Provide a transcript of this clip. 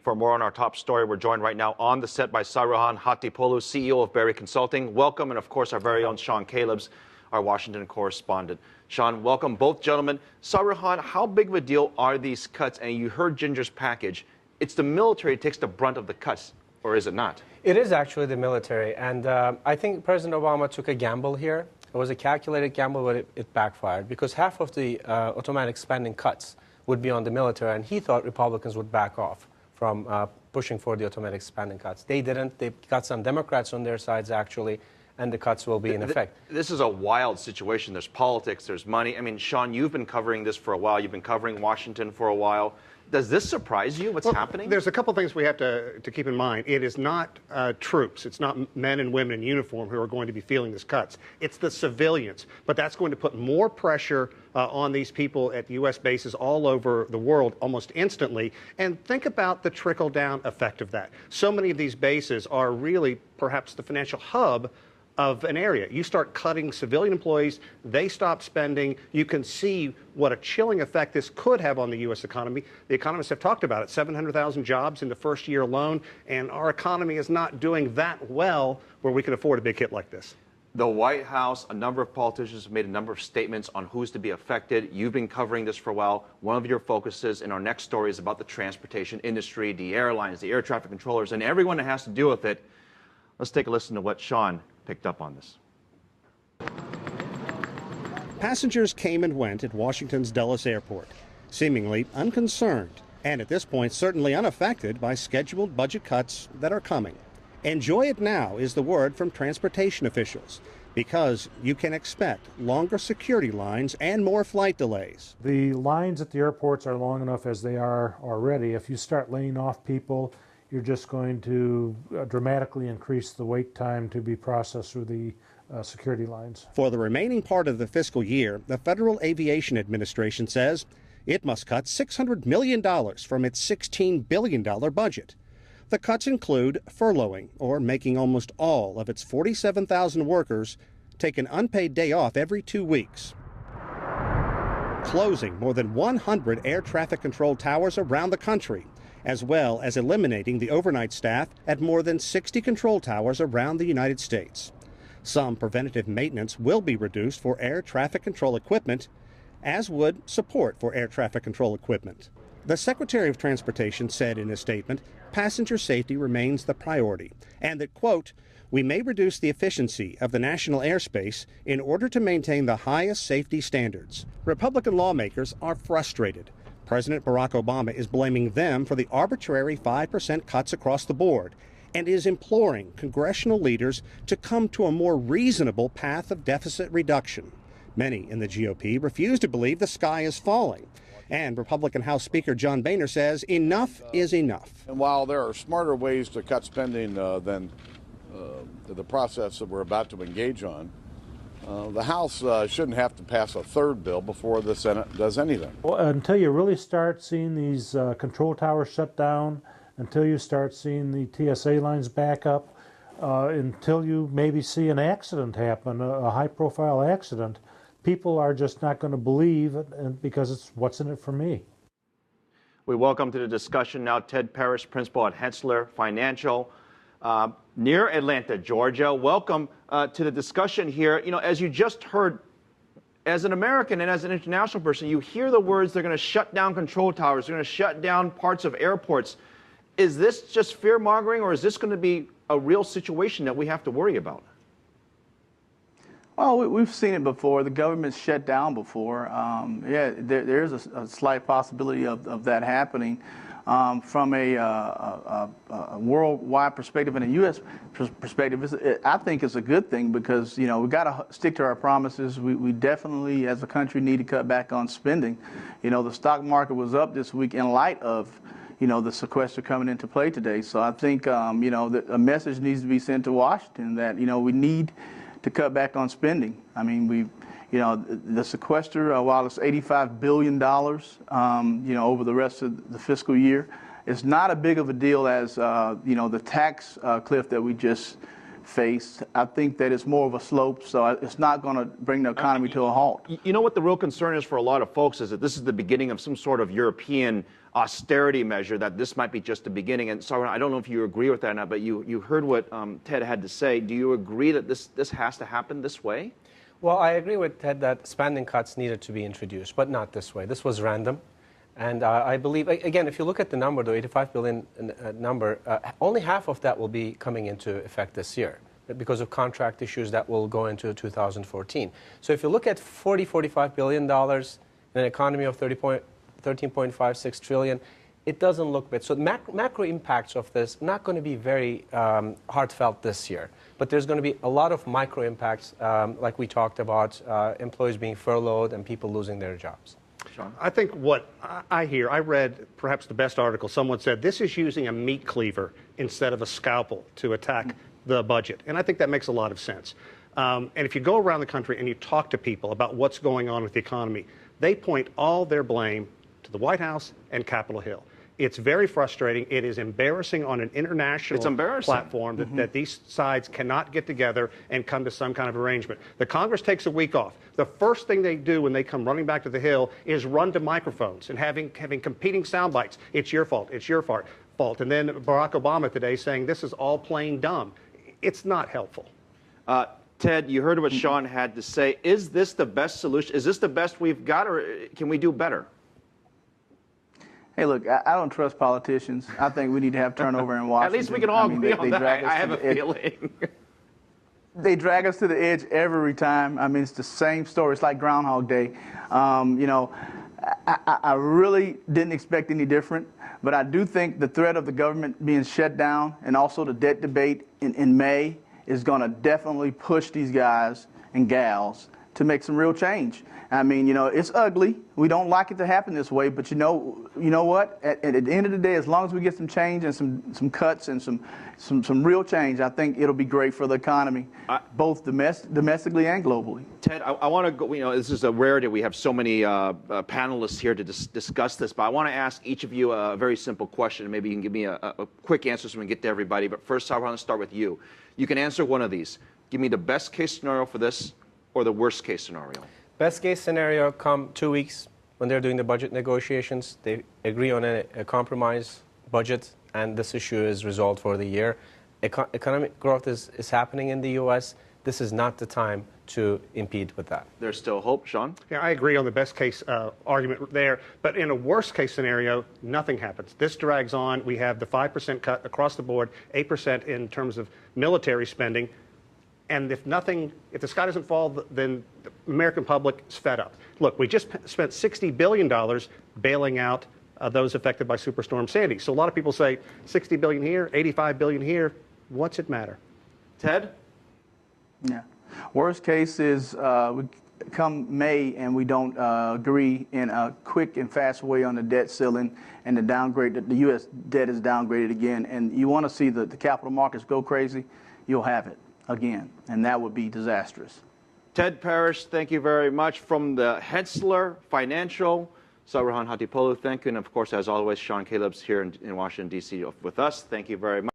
For more on our top story, we're joined right now on the set by Saruhan Hatipolu, CEO of Berry Consulting. Welcome, and of course, our very own Sean Calebs, our Washington correspondent. Sean, welcome both gentlemen. Saruhan, how big of a deal are these cuts? And you heard Ginger's package. It's the military that takes the brunt of the cuts, or is it not? It is actually the military, and I think President Obama took a gamble here. It was a calculated gamble, but it backfired, because half of the automatic spending cuts would be on the military, and he thought Republicans would back off from pushing for the automatic spending cuts. They didn't. They got some Democrats on their sides, actually, and the cuts will be in effect. This is a wild situation. There's politics, there's money. I mean, Sean, you've been covering this for a while. You've been covering Washington for a while. Does this surprise you, what's happening? There's a couple things we have to keep in mind. It is not troops. It's not men and women in uniform who are going to be feeling these cuts. It's the civilians. But that's going to put more pressure on these people at U.S. bases all over the world almost instantly. And think about the trickle-down effect of that. So many of these bases are really perhaps the financial hub of an area. You start cutting civilian employees, they stop spending. You can see what a chilling effect this could have on the U.S. economy. The economists have talked about it, 700,000 jobs in the first year alone, and our economy is not doing that well where we can afford a big hit like this. The White House, a number of politicians have made a number of statements on who's to be affected. You've been covering this for a while. One of your focuses in our next story is about the transportation industry, the airlines, the air traffic controllers, and everyone that has to deal with it. Let's take a listen to what Sean picked up on this. Passengers came and went at Washington's Dulles Airport, seemingly unconcerned, and at this point certainly unaffected by scheduled budget cuts that are coming. Enjoy it now is the word from transportation officials, because you can expect longer security lines and more flight delays. The lines at the airports are long enough as they are already. If you start laying off people, you're just going to dramatically increase the wait time to be processed through the security lines. For the remaining part of the fiscal year, the Federal Aviation Administration says it must cut $600 million from its $16 billion budget. The cuts include furloughing, or making almost all of its 47,000 workers take an unpaid day off every 2 weeks, closing more than 100 air traffic control towers around the country, as well as eliminating the overnight staff at more than 60 control towers around the United States. Some preventative maintenance will be reduced for air traffic control equipment, as would support for air traffic control equipment. The Secretary of Transportation said in a statement, passenger safety remains the priority, and that, quote, we may reduce the efficiency of the national airspace in order to maintain the highest safety standards. Republican lawmakers are frustrated. President Barack Obama is blaming them for the arbitrary 5% cuts across the board and is imploring congressional leaders to come to a more reasonable path of deficit reduction. Many in the GOP refuse to believe the sky is falling. And Republican House Speaker John Boehner says enough is enough. And while there are smarter ways to cut spending than the process that we're about to engage on, the House shouldn't have to pass a third bill before the Senate does anything. Well, until you really start seeing these control towers shut down, until you start seeing the TSA lines back up, until you maybe see an accident happen, a high-profile accident, people are just not going to believe it because it's what's in it for me. We welcome to the discussion now Ted Parrish, principal at Hensler Financial, near Atlanta, Georgia. Welcome to the discussion here. You know, as you just heard, as an American and as an international person, you hear the words, they're going to shut down control towers, they're going to shut down parts of airports. Is this just fear-mongering, or is this going to be a real situation that we have to worry about? Well, we've seen it before. The government's shut down before. Yeah, there is a slight possibility of that happening. From a worldwide perspective and a U.S. perspective, I think it's a good thing because, you know, we've got to stick to our promises. We definitely, as a country, need to cut back on spending. You know, the stock market was up this week in light of, you know, the sequester coming into play today. So I think, you know, that a message needs to be sent to Washington that, you know, we need to cut back on spending. I mean, you know, the sequester, while it's $85 billion, you know, over the rest of the fiscal year, it's not as big of a deal as, you know, the tax cliff that we just face. I think that it's more of a slope, so it's not going to bring the economy to a halt. You know what the real concern is for a lot of folks is that this is the beginning of some sort of European austerity measure, that this might be just the beginning. And so I don't know if you agree with that or not, but you heard what Ted had to say. Do you agree that this has to happen this way? Well, I agree with Ted that spending cuts needed to be introduced, but not this way. This was random. And I believe, again, if you look at the number, the 85 billion number, only half of that will be coming into effect this year because of contract issues that will go into 2014. So if you look at $45 billion in an economy of 13.56 trillion, it doesn't look bad. So the macro impacts of this not going to be very heartfelt this year, but there's going to be a lot of micro impacts, like we talked about, employees being furloughed and people losing their jobs. Sean? I think what I hear, I read perhaps the best article. Someone said this is using a meat cleaver instead of a scalpel to attack the budget. And I think that makes a lot of sense. And if you go around the country and you talk to people about what's going on with the economy, they point all their blame to the White House and Capitol Hill. It's very frustrating. It is embarrassing on an international platform that these sides cannot get together and come to some kind of arrangement. The Congress takes a week off. The first thing they do when they come running back to the Hill is run to microphones and having competing sound bites. It's your fault. It's your fault. And then Barack Obama today saying this is all plain dumb. It's not helpful. Ted, you heard what Sean had to say. Is this the best solution? Is this the best we've got, or can we do better? Hey, look, I don't trust politicians. I think we need to have turnover in Washington. At least we can all agree on that. I have a feeling. They drag us to the edge every time. I mean, it's the same story. It's like Groundhog Day. You know, I really didn't expect any different, but I do think the threat of the government being shut down and also the debt debate in May is going to definitely push these guys and gals to make some real change. I mean, you know, it's ugly. We don't like it to happen this way, but you know what? At the end of the day, as long as we get some change and some cuts and some real change, I think it'll be great for the economy, both domestically and globally. Ted, I want to go. You know, this is a rarity. We have so many panelists here to discuss this, but I want to ask each of you a very simple question, and maybe you can give me a quick answer so we can get to everybody. But first, I want to start with you. You can answer one of these. Give me the best case scenario for this, or the worst case scenario. Best case scenario, come 2 weeks when they're doing the budget negotiations, they agree on a compromise budget, and this issue is resolved for the year. Economic growth is happening in the U.S. This is not the time to impede with that. There's still hope, Sean? Yeah, I agree on the best case argument there. But in a worst case scenario, nothing happens. This drags on. We have the 5% cut across the board, 8% in terms of military spending. And if the sky doesn't fall, then the American public is fed up. Look, we just spent $60 billion bailing out those affected by Superstorm Sandy. So a lot of people say $60 billion here, $85 billion here. What's it matter? Ted? Yeah. Worst case is we come May and we don't agree in a quick and fast way on the debt ceiling and the downgrade. The U.S. debt is downgraded again. And you want to see the capital markets go crazy, you'll have it again, and that would be disastrous. Ted Parrish, thank you very much. From the Hensler Financial, Sabrahan Hatipolu, thank you. And of course, as always, Sean Caleb's here in Washington, D.C. with us. Thank you very much.